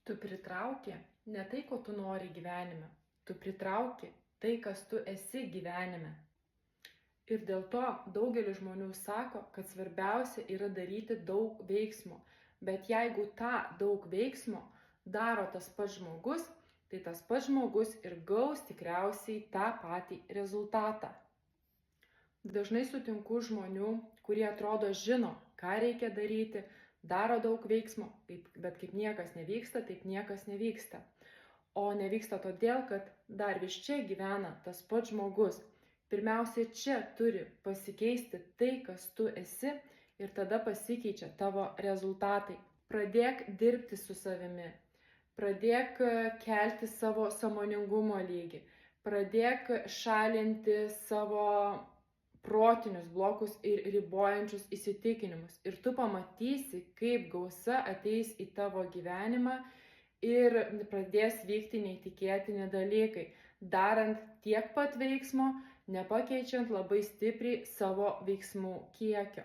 Tu pritrauki ne tai, ko tu nori gyvenime. Tu pritrauki tai, kas tu esi gyvenime. Ir dėl to daugelis žmonių sako, kad svarbiausia yra daryti daug veiksmo. Bet jeigu tą daug veiksmo daro tas pats žmogus, tai tas pats žmogus ir gaus tikriausiai tą patį rezultatą. Dažnai sutinku žmonių, kurie atrodo žino, ką reikia daryti, daro daug veiksmo, bet kaip niekas nevyksta, taip niekas nevyksta. O nevyksta todėl, kad dar vis čia gyvena tas pats žmogus. Pirmiausia, čia turi pasikeisti tai, kas tu esi, ir tada pasikeičia tavo rezultatai. Pradėk dirbti su savimi, pradėk kelti savo sąmoningumo lygį, pradėk šalinti savo protinius blokus ir ribojančius įsitikinimus. Ir tu pamatysi, kaip gausa ateis į tavo gyvenimą ir pradės vykti neįtikėtini dalykai, darant tiek pat veiksmo, nepakeičiant labai stipriai savo veiksmų kiekio.